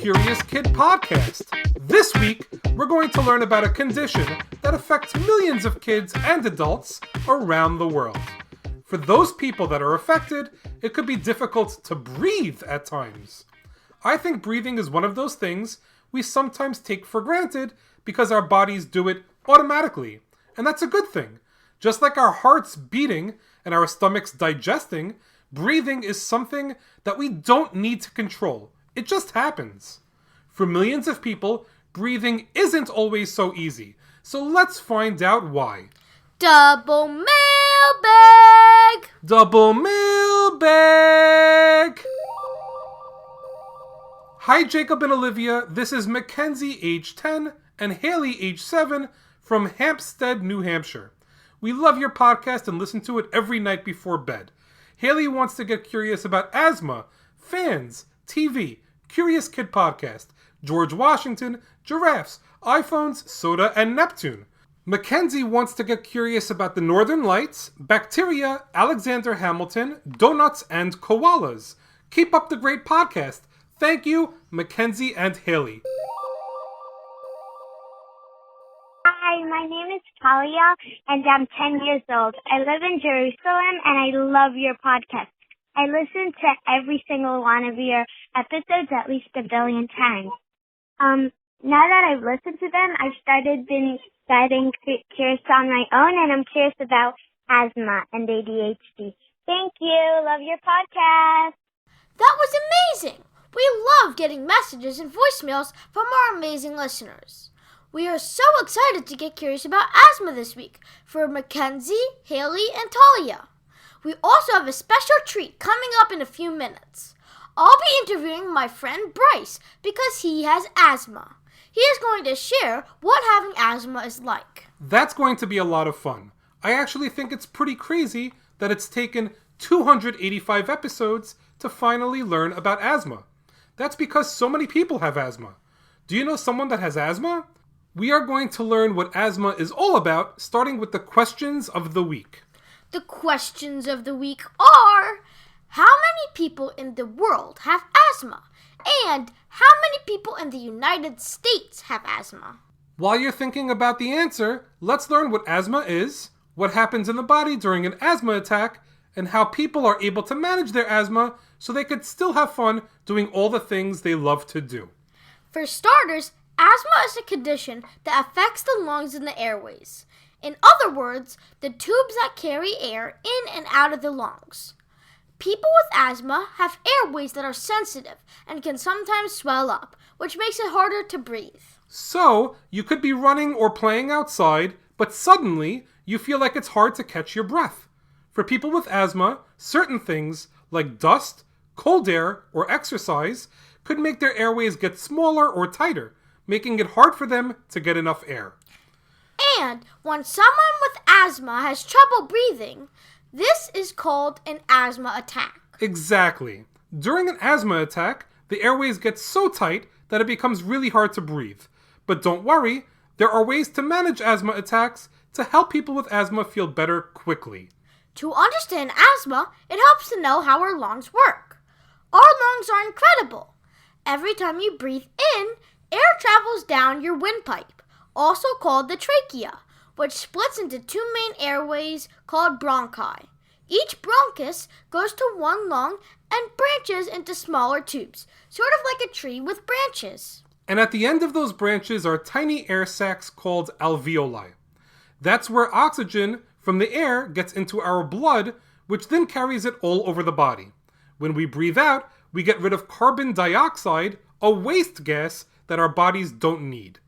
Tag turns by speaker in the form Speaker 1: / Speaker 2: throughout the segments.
Speaker 1: Curious Kid Podcast. This week, we're going to learn about a condition that affects millions of kids and adults around the world. For those people that are affected, it could be difficult to breathe at times. I think breathing is one of those things we sometimes take for granted because our bodies do it automatically, and that's a good thing. Just like our hearts beating and our stomachs digesting, breathing is something that we don't need to control. It just happens. For millions of people, breathing isn't always so easy. So let's find out why.
Speaker 2: Double mailbag!
Speaker 1: Double mailbag! Hi Jacob and Olivia, this is Mackenzie age 10 and Hailey age 7 from Hampstead, New Hampshire. We love your podcast and listen to it every night before bed. Hailey wants to get curious about asthma, fans, TV, Curious Kid Podcast, George Washington, giraffes, iPhones, soda, and Neptune. Mackenzie wants to get curious about the Northern Lights, bacteria, Alexander Hamilton, donuts, and koalas. Keep up the great podcast. Thank you, Mackenzie and Hailey.
Speaker 3: Hi, my name is Talia, and I'm 10 years old. I live in Jerusalem, and I love your podcast. I listen to every single one of your episodes at least a billion times. Now that I've listened to them, I've been curious on my own, and I'm curious about asthma and ADHD. Thank you. Love your podcast.
Speaker 2: That was amazing! We love getting messages and voicemails from our amazing listeners. We are so excited to get curious about asthma this week for Mackenzie, Hailey, and Talia. We also have a special treat coming up in a few minutes. I'll be interviewing my friend Bryce because he has asthma. He is going to share what having asthma is like.
Speaker 1: That's going to be a lot of fun. I actually think it's pretty crazy that it's taken 285 episodes to finally learn about asthma. That's because so many people have asthma. Do you know someone that has asthma? We are going to learn what asthma is all about, starting with the questions of the week.
Speaker 2: The questions of the week are: how many people in the world have asthma? And how many people in the United States have asthma?
Speaker 1: While you're thinking about the answer, let's learn what asthma is, what happens in the body during an asthma attack, and how people are able to manage their asthma so they could still have fun doing all the things they love to do.
Speaker 2: For starters, asthma is a condition that affects the lungs and the airways. In other words, the tubes that carry air in and out of the lungs. People with asthma have airways that are sensitive and can sometimes swell up, which makes it harder to breathe.
Speaker 1: So, you could be running or playing outside, but suddenly you feel like it's hard to catch your breath. For people with asthma, certain things like dust, cold air, or exercise could make their airways get smaller or tighter, making it hard for them to get enough air.
Speaker 2: And when someone with asthma has trouble breathing, this is called an asthma attack.
Speaker 1: Exactly. During an asthma attack, the airways get so tight that it becomes really hard to breathe. But don't worry, there are ways to manage asthma attacks to help people with asthma feel better quickly.
Speaker 2: To understand asthma, it helps to know how our lungs work. Our lungs are incredible. Every time you breathe in, air travels down your windpipe, also called the trachea, which splits into two main airways called bronchi. Each bronchus goes to one lung and branches into smaller tubes, sort of like a tree with branches.
Speaker 1: And at the end of those branches are tiny air sacs called alveoli. That's where oxygen from the air gets into our blood, which then carries it all over the body. When we breathe out, we get rid of carbon dioxide, a waste gas that our bodies don't need.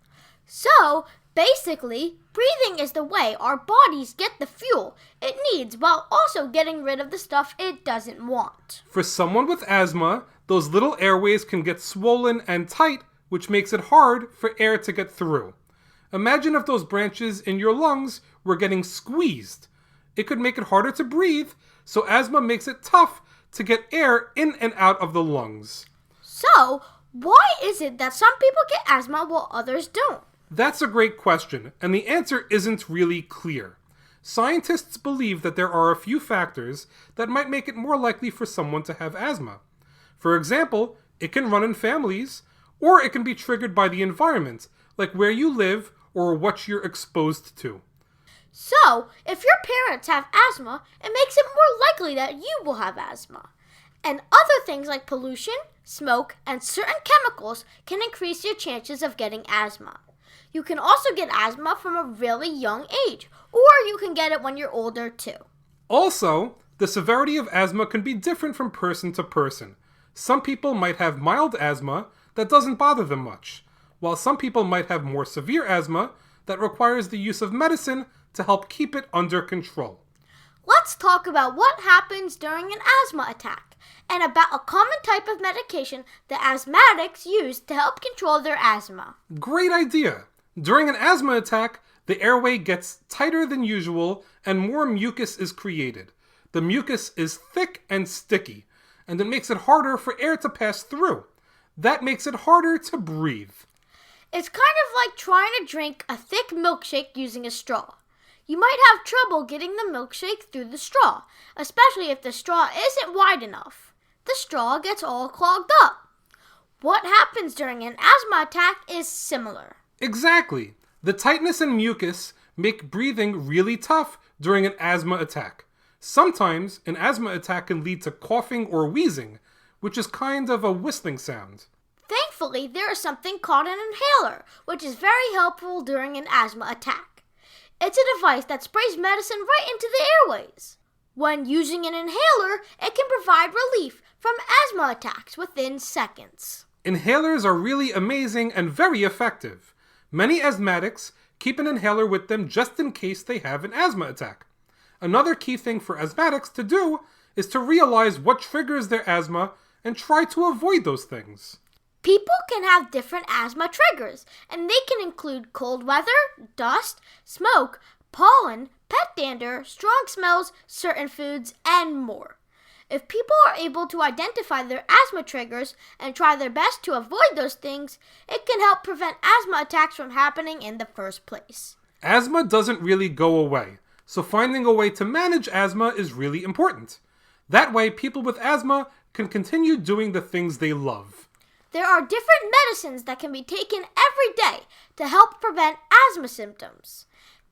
Speaker 2: So, basically, breathing is the way our bodies get the fuel it needs while also getting rid of the stuff it doesn't want.
Speaker 1: For someone with asthma, those little airways can get swollen and tight, which makes it hard for air to get through. Imagine if those branches in your lungs were getting squeezed. It could make it harder to breathe, so asthma makes it tough to get air in and out of the lungs.
Speaker 2: So, why is it that some people get asthma while others don't?
Speaker 1: That's a great question, and the answer isn't really clear. Scientists believe that there are a few factors that might make it more likely for someone to have asthma. For example, it can run in families, or it can be triggered by the environment, like where you live or what you're exposed to.
Speaker 2: So, if your parents have asthma, it makes it more likely that you will have asthma. And other things like pollution, smoke, and certain chemicals can increase your chances of getting asthma. You can also get asthma from a really young age, or you can get it when you're older too.
Speaker 1: Also, the severity of asthma can be different from person to person. Some people might have mild asthma that doesn't bother them much, while some people might have more severe asthma that requires the use of medicine to help keep it under control.
Speaker 2: Let's talk about what happens during an asthma attack and about a common type of medication that asthmatics use to help control their asthma.
Speaker 1: Great idea! During an asthma attack, the airway gets tighter than usual and more mucus is created. The mucus is thick and sticky, and it makes it harder for air to pass through. That makes it harder to breathe.
Speaker 2: It's kind of like trying to drink a thick milkshake using a straw. You might have trouble getting the milkshake through the straw, especially if the straw isn't wide enough. The straw gets all clogged up. What happens during an asthma attack is similar.
Speaker 1: Exactly. The tightness and mucus make breathing really tough during an asthma attack. Sometimes an asthma attack can lead to coughing or wheezing, which is kind of a whistling sound.
Speaker 2: Thankfully, there is something called an inhaler, which is very helpful during an asthma attack. It's a device that sprays medicine right into the airways. When using an inhaler, it can provide relief from asthma attacks within seconds.
Speaker 1: Inhalers are really amazing and very effective. Many asthmatics keep an inhaler with them just in case they have an asthma attack. Another key thing for asthmatics to do is to realize what triggers their asthma and try to avoid those things.
Speaker 2: People can have different asthma triggers, and they can include cold weather, dust, smoke, pollen, pet dander, strong smells, certain foods, and more. If people are able to identify their asthma triggers and try their best to avoid those things, it can help prevent asthma attacks from happening in the first place.
Speaker 1: Asthma doesn't really go away, so finding a way to manage asthma is really important. That way, people with asthma can continue doing the things they love.
Speaker 2: There are different medicines that can be taken every day to help prevent asthma symptoms.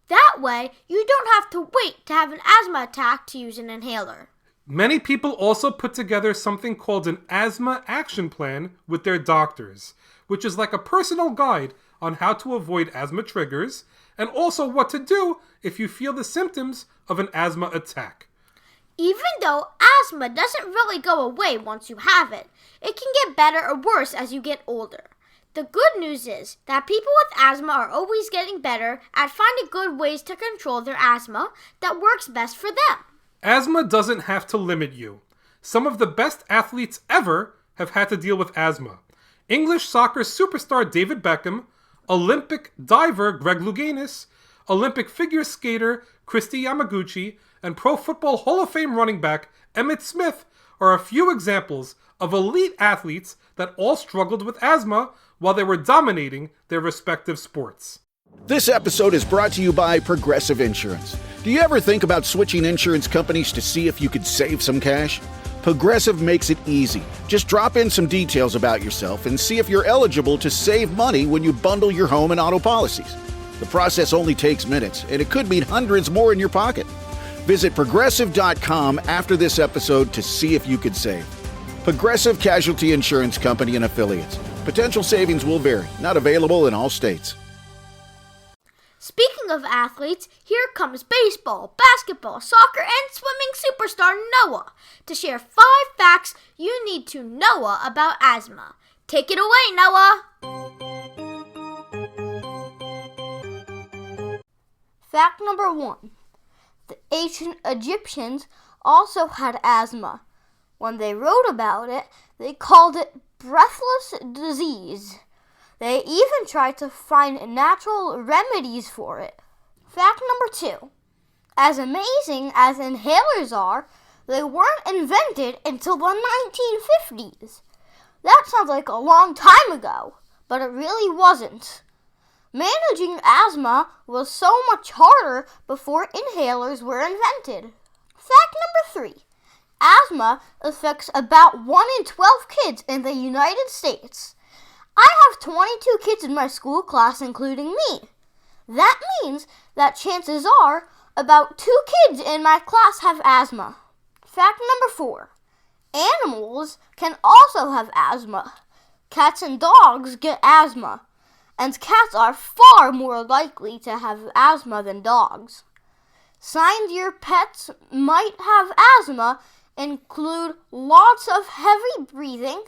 Speaker 2: That way, you don't have to wait to have an asthma attack to use an inhaler.
Speaker 1: Many people also put together something called an asthma action plan with their doctors, which is like a personal guide on how to avoid asthma triggers and also what to do if you feel the symptoms of an asthma attack.
Speaker 2: Even though asthma doesn't really go away once you have it, it can get better or worse as you get older. The good news is that people with asthma are always getting better at finding good ways to control their asthma that works best for them.
Speaker 1: Asthma doesn't have to limit you. Some of the best athletes ever have had to deal with asthma. English soccer superstar David Beckham, Olympic diver Greg Louganis, Olympic figure skater Christy Yamaguchi, and Pro Football Hall of Fame running back Emmitt Smith are a few examples of elite athletes that all struggled with asthma while they were dominating their respective sports.
Speaker 4: This episode is brought to you by Progressive Insurance. Do you ever think about switching insurance companies to see if you could save some cash? Progressive makes it easy. Just drop in some details about yourself and see if you're eligible to save money when you bundle your home and auto policies. The process only takes minutes, and it could mean hundreds more in your pocket. Visit Progressive.com after this episode to see if you could save. Progressive Casualty Insurance Company and Affiliates. Potential savings will vary. Not available in all states.
Speaker 2: Speaking of athletes, here comes baseball, basketball, soccer, and swimming superstar Noah to share 5 facts you need to know about asthma. Take it away, Noah! Fact number 1. The ancient Egyptians also had asthma. When they wrote about it, they called it breathless disease. They even tried to find natural remedies for it. Fact number 2. As amazing as inhalers are, they weren't invented until the 1950s. That sounds like a long time ago, but it really wasn't. Managing asthma was so much harder before inhalers were invented. Fact number 3. Asthma affects about 1 in 12 kids in the United States. I have 22 kids in my school class, including me. That means that chances are about 2 kids in my class have asthma. Fact number 4. Animals can also have asthma. Cats and dogs get asthma, and cats are far more likely to have asthma than dogs. Signs your pets might have asthma include lots of heavy breathing,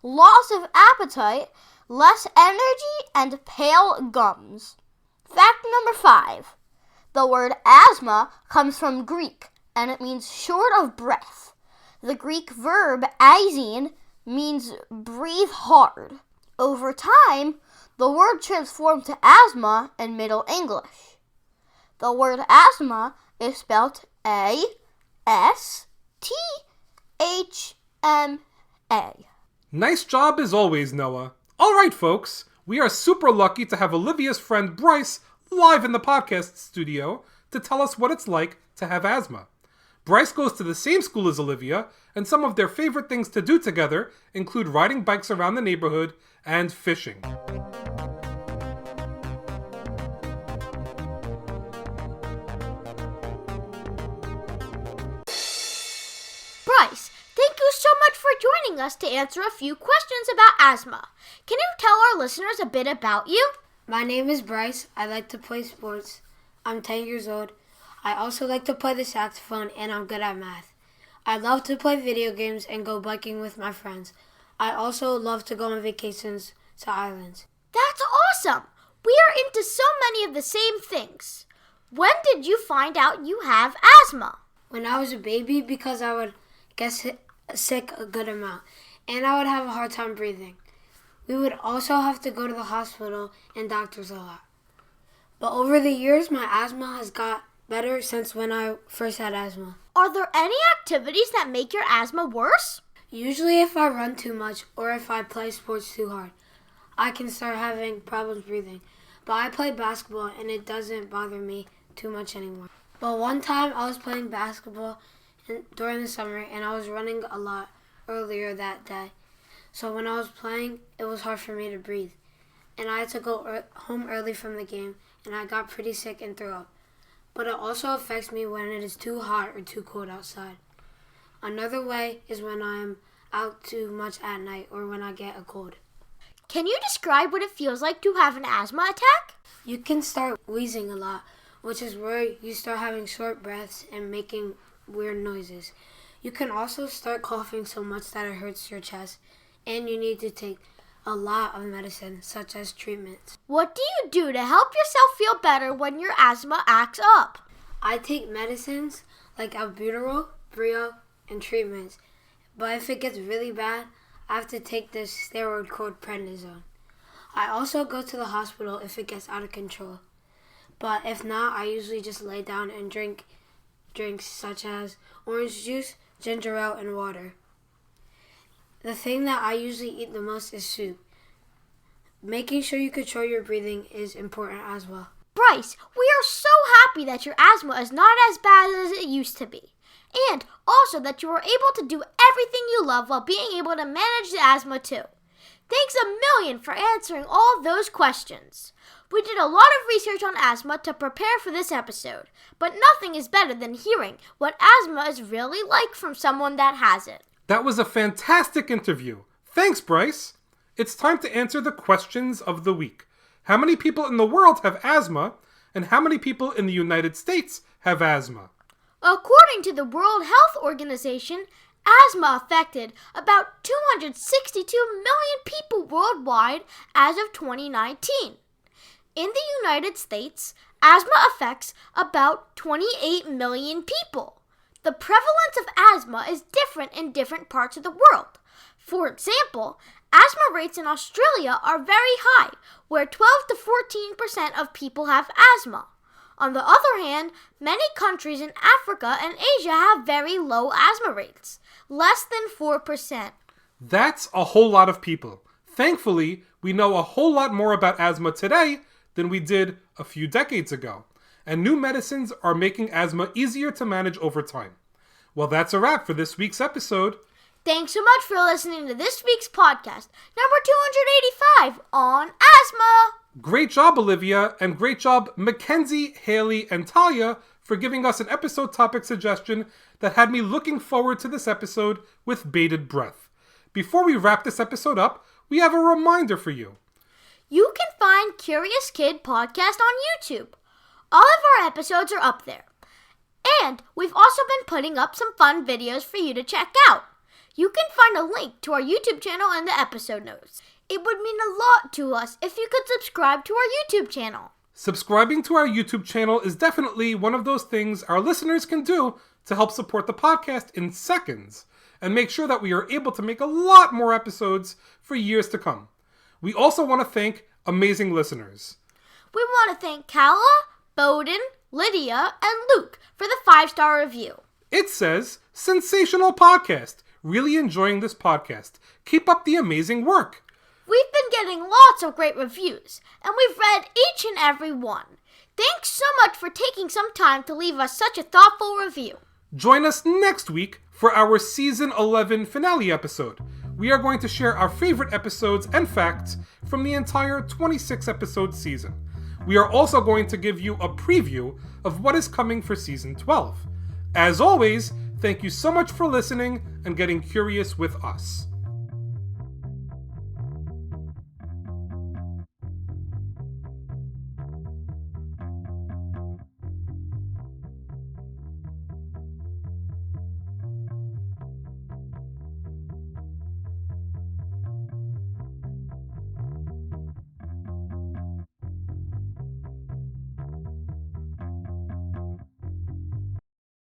Speaker 2: loss of appetite, less energy, and pale gums. Fact number 5. The word asthma comes from Greek, and it means short of breath. The Greek verb aizin means breathe hard. Over time, the word transformed to asthma in Middle English. The word asthma is spelled A-S-T-H-M-A.
Speaker 1: Nice job as always, Noah. All right, folks, we are super lucky to have Olivia's friend Bryce live in the podcast studio to tell us what it's like to have asthma. Bryce goes to the same school as Olivia, and some of their favorite things to do together include riding bikes around the neighborhood and fishing.
Speaker 2: Bryce, thank you so much for joining us to answer a few questions about asthma. Can you tell our listeners a bit about you?
Speaker 5: My name is Bryce. I like to play sports. I'm 10 years old. I also like to play the saxophone, and I'm good at math. I love to play video games and go biking with my friends. I also love to go on vacations to islands.
Speaker 2: That's awesome! We are into so many of the same things. When did you find out you have asthma?
Speaker 5: When I was a baby, because I would get sick a good amount, and I would have a hard time breathing. We would also have to go to the hospital and doctors a lot. But over the years, my asthma has got better since when I first had asthma.
Speaker 2: Are there any activities that make your asthma worse?
Speaker 5: Usually if I run too much or if I play sports too hard, I can start having problems breathing. But I play basketball and it doesn't bother me too much anymore. But one time I was playing basketball during the summer and I was running a lot earlier that day. So when I was playing, it was hard for me to breathe. And I had to go home early from the game and I got pretty sick and threw up. But it also affects me when it is too hot or too cold outside. Another way is when I am out too much at night or when I get a cold.
Speaker 2: Can you describe what it feels like to have an asthma attack?
Speaker 5: You can start wheezing a lot, which is where you start having short breaths and making weird noises. You can also start coughing so much that it hurts your chest, and you need to take a lot of medicine, such as treatments.
Speaker 2: What do you do to help yourself feel better when your asthma acts up?
Speaker 5: I take medicines like albuterol, Brio, and treatments. But if it gets really bad, I have to take this steroid called prednisone. I also go to the hospital if it gets out of control. But if not, I usually just lay down and drink drinks such as orange juice, ginger ale, and water. The thing that I usually eat the most is soup. Making sure you control your breathing is important as well.
Speaker 2: Bryce, we are so happy that your asthma is not as bad as it used to be. And also that you are able to do everything you love while being able to manage the asthma too. Thanks a million for answering all those questions. We did a lot of research on asthma to prepare for this episode, but nothing is better than hearing what asthma is really like from someone that has it.
Speaker 1: That was a fantastic interview. Thanks, Bryce. It's time to answer the questions of the week. How many people in the world have asthma, and how many people in the United States have asthma?
Speaker 2: According to the World Health Organization, asthma affected about 262 million people worldwide as of 2019. In the United States, asthma affects about 28 million people. The prevalence of asthma is different in different parts of the world. For example, asthma rates in Australia are very high, where 12 to 14% of people have asthma. On the other hand, many countries in Africa and Asia have very low asthma rates, less than 4%.
Speaker 1: That's a whole lot of people. Thankfully, we know a whole lot more about asthma today than we did a few decades ago, and new medicines are making asthma easier to manage over time. Well, that's a wrap for this week's episode.
Speaker 2: Thanks so much for listening to this week's podcast, number 285 on asthma.
Speaker 1: Great job, Olivia, and great job, Mackenzie, Hailey, and Talia, for giving us an episode topic suggestion that had me looking forward to this episode with bated breath. Before we wrap this episode up, we have a reminder for you.
Speaker 2: You can find Curious Kid Podcast on YouTube. All of our episodes are up there. And we've also been putting up some fun videos for you to check out. You can find a link to our YouTube channel in the episode notes. It would mean a lot to us if you could subscribe to our YouTube channel.
Speaker 1: Subscribing to our YouTube channel is definitely one of those things our listeners can do to help support the podcast in seconds and make sure that we are able to make a lot more episodes for years to come. We also want to thank amazing listeners.
Speaker 2: We want to thank Kala, Bowden, Lydia, and Luke for the 5-star review.
Speaker 1: It says, sensational podcast. Really enjoying this podcast. Keep up the amazing work.
Speaker 2: We've been getting lots of great reviews, and we've read each and every one. Thanks so much for taking some time to leave us such a thoughtful review.
Speaker 1: Join us next week for our Season 11 finale episode. We are going to share our favorite episodes and facts from the entire 26-episode season. We are also going to give you a preview of what is coming for Season 12. As always, thank you so much for listening and getting curious with us.